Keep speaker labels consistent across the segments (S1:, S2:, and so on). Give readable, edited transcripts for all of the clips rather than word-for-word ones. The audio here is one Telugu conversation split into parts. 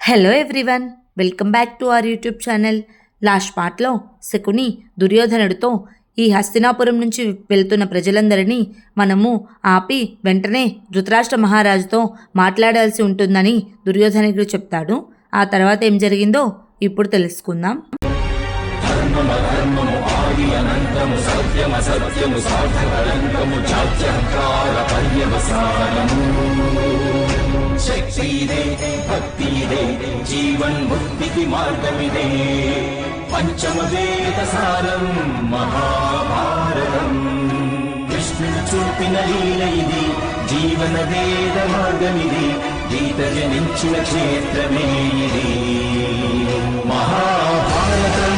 S1: Hello everyone, welcome back to our YouTube channel. Last పార్ట్లో శకుని దుర్యోధనుడితో ఈ హస్తినాపురం నుంచి వెళ్తున్న ప్రజలందరినీ మనము ఆపి వెంటనే ధృతరాష్ట్ర మహారాజుతో మాట్లాడాల్సి ఉంటుందని దుర్యోధనుడు చెప్తాడు. ఆ తర్వాత ఏం జరిగిందో ఇప్పుడు తెలుసుకుందాం.
S2: శక్తిదే భక్తిదే జీవన్ముక్తికి మార్గమిదే పంచమ వేద సారం మహాభారతం కృష్ణుడు చూపిన లీల ఇది జీవన వేద మార్గమిది గీత జనించిన క్షేత్రమే ఇది మహాభారతం.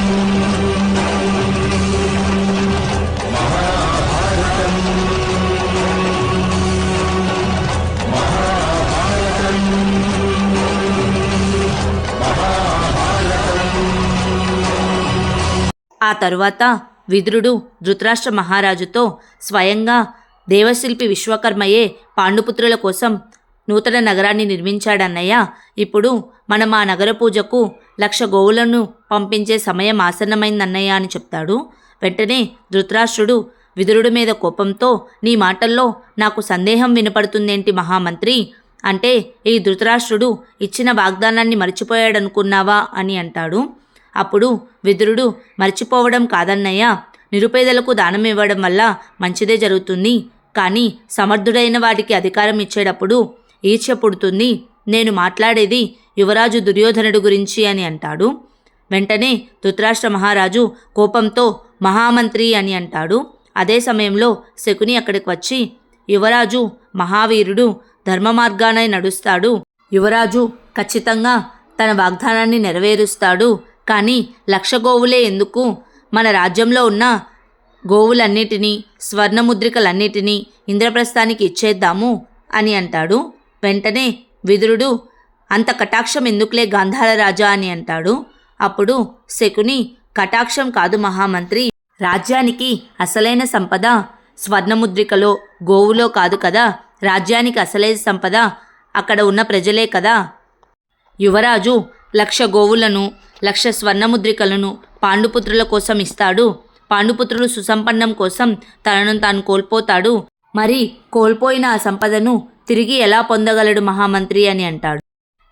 S1: ఆ తరువాత విదురుడు ధృతరాష్ట్ర మహారాజుతో స్వయంగా దేవశిల్పి విశ్వకర్మయే పాండుపుత్రుల కోసం నూతన నగరాన్ని నిర్మించాడన్నయ్య. ఇప్పుడు మనం ఆ నగర పూజకు 1,00,000 గోవులను పంపించే సమయం ఆసన్నమైందన్నయ్య అని చెప్తాడు. వెంటనే ధృతరాష్ట్రుడు విదురుడి మీద కోపంతో, నీ మాటల్లో నాకు సందేహం వినపడుతుందేంటి మహామంత్రి? అంటే ఈ ధృతరాష్ట్రుడు ఇచ్చిన వాగ్దానాన్ని మర్చిపోయాడనుకున్నావా అని అంటాడు. అప్పుడు విదురుడు, మర్చిపోవడం కాదన్నయ్య, నిరుపేదలకు దానం ఇవ్వడం వల్ల మంచిదే జరుగుతుంది. కానీ సమర్థుడైన వాడికి అధికారం ఇచ్చేటప్పుడు ఈర్ష్య పుడుతుంది. నేను మాట్లాడేది యువరాజు దుర్యోధనుడు గురించి అని అంటాడు. వెంటనే ధృతరాష్ట్ర మహారాజు కోపంతో మహామంత్రి అని అంటాడు. అదే సమయంలో శకుని అక్కడికి వచ్చి, యువరాజు మహావీరుడు, ధర్మ మార్గాన నడుస్తాడు. యువరాజు ఖచ్చితంగా తన వాగ్దానాన్ని నెరవేరుస్తాడు. కానీ 1,00,000 గోవులే ఎందుకు? మన రాజ్యంలో ఉన్న గోవులన్నిటినీ, స్వర్ణముద్రికలన్నిటినీ ఇంద్రప్రస్థానికి ఇచ్చేద్దాము అని అంటాడు. వెంటనే విదురుడు, అంత కటాక్షం ఎందుకులే గాంధార రాజా అని అంటాడు. అప్పుడు శకుని, కటాక్షం కాదు మహామంత్రి, రాజ్యానికి అసలైన సంపద స్వర్ణముద్రికలో, గోవులో కాదు కదా. రాజ్యానికి అసలైన సంపద అక్కడ ఉన్న ప్రజలే కదా. యువరాజు 1,00,000 గోవులను, 1,00,000 స్వర్ణముద్రికలను పాండుపుత్రుల కోసం ఇస్తాడు. పాండుపుత్రులు సుసంపన్నం కోసం తనను తాను కోల్పోతాడు. మరి కోల్పోయిన ఆ సంపదను తిరిగి ఎలా పొందగలడు మహామంత్రి అని అంటాడు.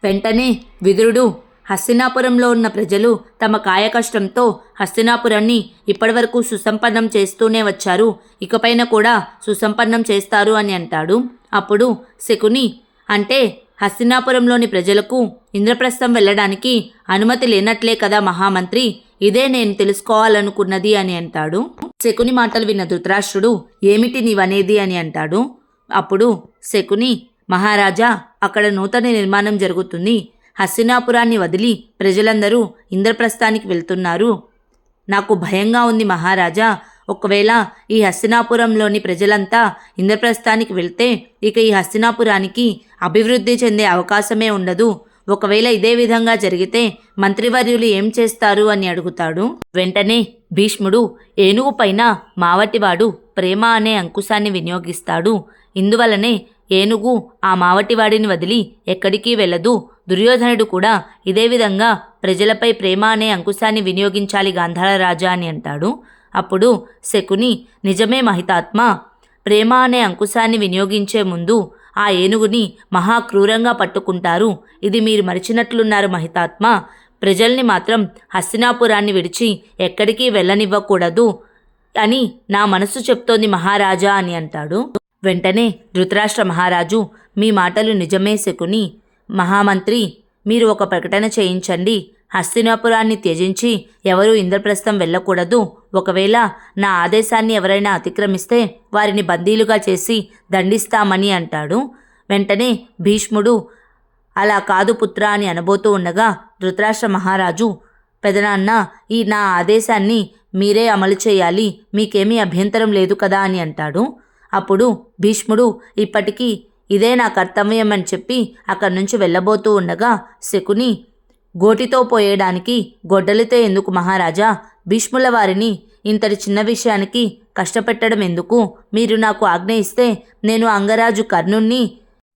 S1: వెంటనే విదురుడు, హస్తినాపురంలో ఉన్న ప్రజలు తమ కాయకష్టంతో హస్తినాపురాన్ని ఇప్పటివరకు సుసంపన్నం చేస్తూనే వచ్చారు, ఇకపైన కూడా సుసంపన్నం చేస్తారు అని అంటాడు. అప్పుడు శకుని, అంటే హస్తినాపురంలోని ప్రజలకు ఇంద్రప్రస్థం వెళ్ళడానికి అనుమతి లేనట్లే కదా మహామంత్రి, ఇదే నేను తెలుసుకోవాలనుకున్నది అని అంటాడు. శకుని మాటలు విన్న ధృతరాష్ట్రుడు, ఏమిటి నీవనేది అని అంటాడు. అప్పుడు శకుని, మహారాజా, అక్కడ నూతన నిర్మాణం జరుగుతుంది. హస్తినాపురాన్ని వదిలి ప్రజలందరూ ఇంద్రప్రస్థానికి వెళ్తున్నారు. నాకు భయంగా ఉంది మహారాజా. ఒకవేళ ఈ హస్తినాపురంలోని ప్రజలంతా ఇంద్రప్రస్థానికి వెళ్తే ఇక ఈ హస్తినాపురానికి అభివృద్ధి చెందే అవకాశమే ఉండదు. ఒకవేళ ఇదే విధంగా జరిగితే మంత్రివర్యులు ఏం చేస్తారు అని అడుగుతాడు. వెంటనే భీష్ముడు, ఏనుగు పైన మావటివాడు ప్రేమ అనే అంకుశాన్ని వినియోగిస్తాడు. ఇందువలనే ఏనుగు ఆ మావటివాడిని వదిలి ఎక్కడికి వెళ్ళదు. దుర్యోధనుడు కూడా ఇదే విధంగా ప్రజలపై ప్రేమ అనే అంకుశాన్ని వినియోగించాలి గాంధార రాజా అని అంటాడు. అప్పుడు శకుని, నిజమే మహితాత్మ, ప్రేమ అనే అంకుశాన్ని వినియోగించే ముందు ఆ ఏనుగుని మహాక్రూరంగా పట్టుకుంటారు. ఇది మీరు మరిచినట్లున్నారు మహితాత్మ. ప్రజల్ని మాత్రం హస్తినాపురాన్ని విడిచి ఎక్కడికి వెళ్ళనివ్వకూడదు అని నా మనసు చెప్తోంది మహారాజా అని అంటాడు. వెంటనే ధృతరాష్ట్ర మహారాజు, మీ మాటలు నిజమే శకుని. మహామంత్రి, మీరు ఒక ప్రకటన చేయించండి. హస్తినాపురాన్ని త్యజించి ఎవరూ ఇంద్రప్రస్థం వెళ్ళకూడదు. ఒకవేళ నా ఆదేశాన్ని ఎవరైనా అతిక్రమిస్తే వారిని బందీలుగా చేసి దండిస్తామని అంటాడు. వెంటనే భీష్ముడు, అలా కాదు పుత్ర అని అనబోతూ ఉండగా ధృతరాష్ట్ర మహారాజు, పెదనాన్న, ఈ నా ఆదేశాన్ని మీరే అమలు చేయాలి, మీకేమీ అభ్యంతరం లేదు కదా అని అంటాడు. అప్పుడు భీష్ముడు, ఇప్పటికీ ఇదే నా కర్తవ్యం అని చెప్పి అక్కడి నుంచి వెళ్ళబోతూ ఉండగా శకుని, గోటితో పోయేయడానికి గొడ్డలితో ఎందుకు మహారాజా? భీష్ముల వారిని ఇంతటి చిన్న విషయానికి కష్టపెట్టడం ఎందుకు? మీరు నాకు ఆజ్ఞ ఇస్తే నేను అంగరాజు కర్ణుణ్ణి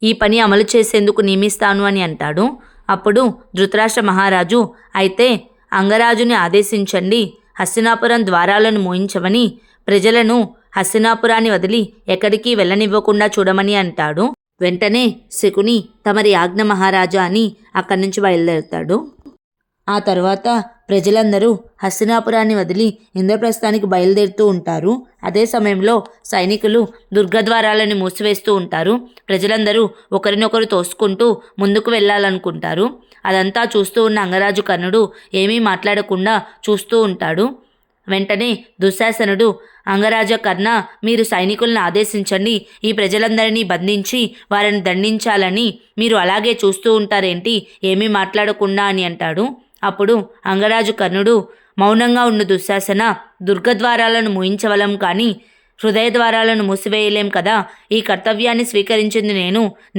S1: ఈ పని అమలు చేసేందుకు నియమిస్తాను అని అంటాడు. అప్పుడు ధృతరాష్ట్ర మహారాజు, అయితే అంగరాజుని ఆదేశించండి, హస్తినాపురం ద్వారాలను మూయించమని, ప్రజలను హస్తినాపురాన్ని వదిలి ఎక్కడికి వెళ్ళనివ్వకుండా చూడమని అంటాడు. వెంటనే శకుని తమరి ఆజ్ఞ మహారాజా అని అక్కడి నుంచి బయలుదేరుతాడు. ఆ తర్వాత ప్రజలందరూ హస్తినాపురాన్ని వదిలి ఇంద్రప్రస్థానికి బయలుదేరుతూ ఉంటారు. అదే సమయంలో సైనికులు దుర్గద్వారాలను మూసివేస్తూ ఉంటారు. ప్రజలందరూ ఒకరినొకరు తోసుకుంటూ ముందుకు వెళ్ళాలనుకుంటారు. అదంతా చూస్తూ ఉన్న అంగరాజు కర్ణుడు ఏమీ మాట్లాడకుండా చూస్తూ ఉంటాడు. వెంటనే దుశ్శాసనుడు, అంగరాజ కర్ణ, మీరు సైనికులను ఆదేశించండి, ఈ ప్రజలందరినీ బంధించి వారిని దండించాలని. మీరు అలాగే చూస్తూ ఉంటారేంటి, ఏమీ మాట్లాడకుండా అని అంటాడు. అప్పుడు అంగరాజు కర్ణుడు, మౌనంగా ఉన్న దుశ్శాసన, దుర్గద్వారాలను మూయించవలం కానీ హృదయ ద్వారాలను మూసివేయలేం కదా. ఈ కర్తవ్యాన్ని స్వీకరించింది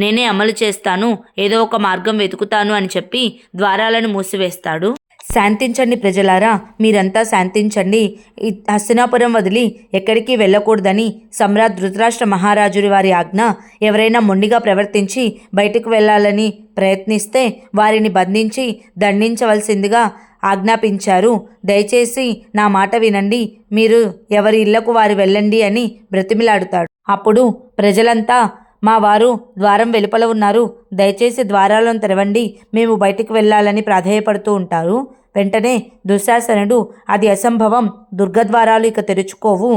S1: నేనే అమలు చేస్తాను, ఏదో ఒక మార్గం వెతుకుతాను అని చెప్పి ద్వారాలను మూసివేస్తాడు. శాంతించండి ప్రజలారా, మీరంతా శాంతించండి. ఈ హస్తినాపురం వదిలి ఎక్కడికి వెళ్ళకూడదని సమ్రాట్ ధృతరాష్ట్ర మహారాజుని వారి ఆజ్ఞ. ఎవరైనా మొండిగా ప్రవర్తించి బయటకు వెళ్ళాలని ప్రయత్నిస్తే వారిని బంధించి దండించవలసిందిగా ఆజ్ఞాపించారు. దయచేసి నా మాట వినండి, మీరు ఎవరి ఇళ్లకు వారు వెళ్ళండి అని బ్రతిమిలాడుతాడు. అప్పుడు ప్రజలంతా, మా వారు ద్వారం వెలుపల ఉన్నారు, దయచేసి ద్వారాలను తెరవండి, మేము బయటికి వెళ్ళాలని ప్రాధేయపడుతూ ఉంటారు. వెంటనే దుశ్శాసనుడు, అది అసంభవం, దుర్గద్వారాలు ఇక తెరుచుకోవు,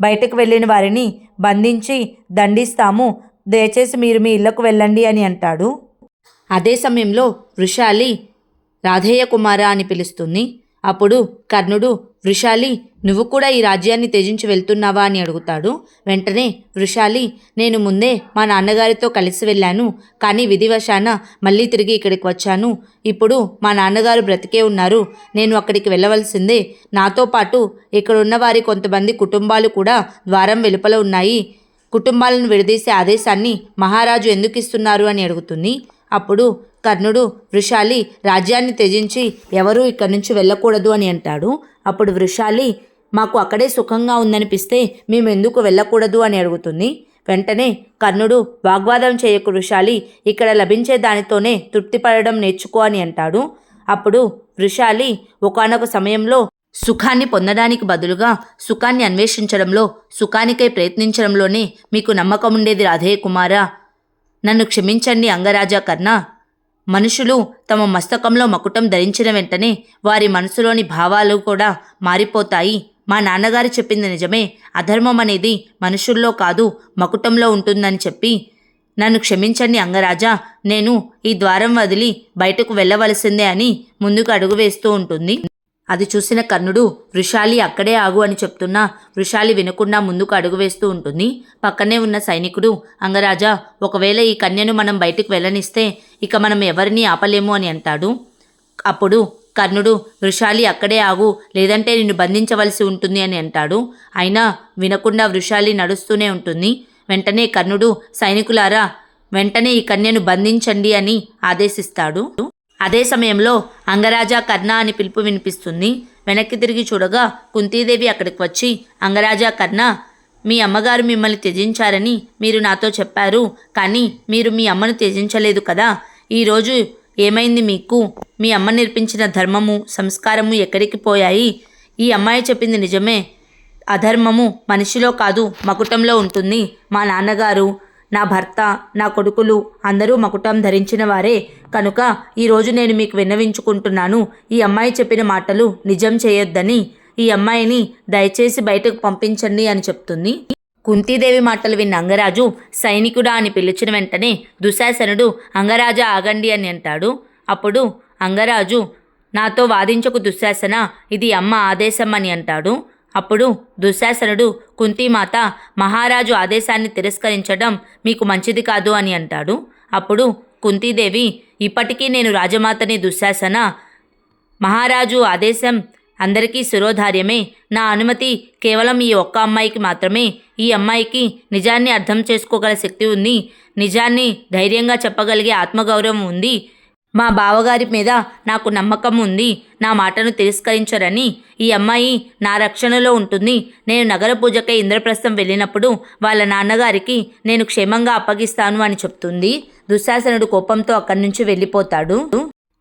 S1: బయటకు వెళ్ళిన వారిని బంధించి దండిస్తాము, దయచేసి మీరు మీ ఇళ్లకు వెళ్ళండి అని అంటాడు. అదే సమయంలో వృషాలి రాధేయ కుమార అని పిలుస్తుంది. అప్పుడు కర్ణుడు, వృషాలి, నువ్వు కూడా ఈ రాజ్యాన్ని త్యజించి వెళ్తున్నావా అని అడుగుతాడు. వెంటనే వృషాలి, నేను ముందే మా నాన్నగారితో కలిసి వెళ్ళాను, కానీ విధివశాన మళ్ళీ తిరిగి ఇక్కడికి వచ్చాను. ఇప్పుడు మా నాన్నగారు బ్రతికే ఉన్నారు, నేను అక్కడికి వెళ్ళవలసిందే. నాతో పాటు ఇక్కడున్న వారి కొంతమంది కుటుంబాలు కూడా ద్వారం వెలుపల ఉన్నాయి. కుటుంబాలను విడదీసే ఆదేశాన్ని మహారాజు ఎందుకు ఇస్తున్నారు అని అడుగుతుంది. అప్పుడు కర్ణుడు, వృషాలి, రాజ్యాన్ని త్యజించి ఎవరూ ఇక్కడి నుంచి వెళ్ళకూడదు అని అంటాడు. అప్పుడు వృషాలి, మాకు అక్కడే సుఖంగా ఉందనిపిస్తే మేము ఎందుకు వెళ్ళకూడదు అని అడుగుతుంది. వెంటనే కర్ణుడు, వాగ్వాదం చేయకు వృషాలి, ఇక్కడ లభించే దానితోనే తృప్తిపడడం నేర్చుకో అని అంటాడు. అప్పుడు వృషాలి, ఒకానొక సమయంలో సుఖాన్ని పొందడానికి బదులుగా సుఖాన్ని అన్వేషించడంలో, సుఖానికై ప్రయత్నించడంలోనే మీకు నమ్మకం ఉండేది రాధేయ కుమారా. నన్ను క్షమించండి అంగరాజా కర్ణ. మనుషులు తమ మస్తకంలో మకుటం ధరించిన వెంటనే వారి మనసులోని భావాలు కూడా మారిపోతాయి. మా నాన్నగారు చెప్పింది నిజమే, అధర్మం అనేది మనుషుల్లో కాదు మకుటంలో ఉంటుందని చెప్పి నన్ను క్షమించండి అంగరాజా, నేను ఈ ద్వారం వదిలి బయటకు వెళ్ళవలసిందే అని ముందుకు అడుగు వేస్తూ ఉంటుంది. అది చూసిన కర్ణుడు, వృషాలి అక్కడే ఆగు అని చెప్తున్నా వృషాలి వినకుండా ముందుకు అడుగు వేస్తూ ఉంటుంది. పక్కనే ఉన్న సైనికుడు, అంగరాజా, ఒకవేళ ఈ కన్యను మనం బయటికి వెళ్ళనిస్తే ఇక మనం ఎవరిని ఆపలేము అని అంటాడు. అప్పుడు కర్ణుడు, వృషాలి అక్కడే ఆగు, లేదంటే నిన్ను బంధించవలసి ఉంటుంది అని అంటాడు. అయినా వినకుండా వృషాలి నడుస్తూనే ఉంటుంది. వెంటనే కర్ణుడు, సైనికులారా, వెంటనే ఈ కన్యను బంధించండి అని ఆదేశిస్తాడు. అదే సమయంలో అంగరాజా కర్ణ అని పిలుపు వినిపిస్తుంది. వెనక్కి తిరిగి చూడగా కుంతీదేవి అక్కడికి వచ్చి, అంగరాజా కర్ణ, మీ అమ్మగారు మిమ్మల్ని త్యజించారని మీరు నాతో చెప్పారు, కానీ మీరు మీ అమ్మను త్యజించలేదు కదా. ఈరోజు ఏమైంది మీకు? మీ అమ్మ నేర్పించిన ధర్మము, సంస్కారము ఎక్కడికి పోయాయి? ఈ అమ్మాయి చెప్పింది నిజమే, అధర్మము మనిషిలో కాదు మకుటంలో ఉంటుంది. మా నాన్నగారు, నా భర్త, నా కొడుకులు అందరూ మకుటం ధరించిన వారే, కనుక ఈరోజు నేను మీకు విన్నవించుకుంటున్నాను, ఈ అమ్మాయి చెప్పిన మాటలు నిజం చేయొద్దని. ఈ అమ్మాయిని దయచేసి బయటకు పంపించండి అని చెప్తుంది. కుంతీదేవి మాటలు విన్న అంగరాజు, సైనికుడా అని పిలిచిన వెంటనే దుశ్శాసనుడు, అంగరాజా ఆగండి అని అంటాడు. అప్పుడు అంగరాజు, నాతో వాదించకు దుశ్శాసన, ఇది అమ్మ ఆదేశం అని అంటాడు. అప్పుడు దుశ్శాసనుడు, కుంతీమాత, మహారాజు ఆదేశాన్ని తిరస్కరించడం మీకు మంచిది కాదు అని అంటాడు. అప్పుడు కుంతీదేవి, ఇప్పటికీ నేను రాజమాతని దుశ్శాసన, మహారాజు ఆదేశం అందరికీ శిరోధార్యమే, నా అనుమతి కేవలం ఈ ఒక్క అమ్మాయికి మాత్రమే. ఈ అమ్మాయికి నిజాన్ని అర్థం చేసుకోగల శక్తి ఉంది, నిజాన్ని ధైర్యంగా చెప్పగలిగే ఆత్మగౌరవం ఉంది. మా బావగారి మీద నాకు నమ్మకం ఉంది, నా మాటను తిరస్కరించరని. ఈ అమ్మాయి నా రక్షణలో ఉంటుంది. నేను నగర పూజకై ఇంద్రప్రస్థం వెళ్ళినప్పుడు వాళ్ళ నాన్నగారికి నేను క్షేమంగా అప్పగిస్తాను అని చెప్తుంది. దుశ్శాసనుడు కోపంతో అక్కడి నుంచి వెళ్ళిపోతాడు.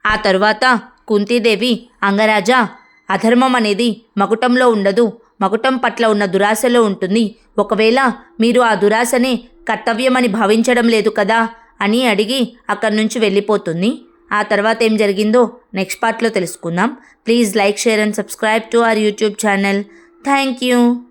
S1: ఆ తరువాత కుంతీదేవి, అంగరాజా, అధర్మం అనేది మకుటంలో ఉండదు, మకుటం పట్ల ఉన్న దురాశలో ఉంటుంది. ఒకవేళ మీరు ఆ దురాశనే కర్తవ్యమని భావించడం లేదు కదా అని అడిగి అక్కడి నుంచి వెళ్ళిపోతుంది. ఆ తర్వాత ఏం జరిగిందో నెక్స్ట్ పార్ట్లో తెలుసుకుందాం. Please like, share and subscribe to our YouTube channel. Thank you.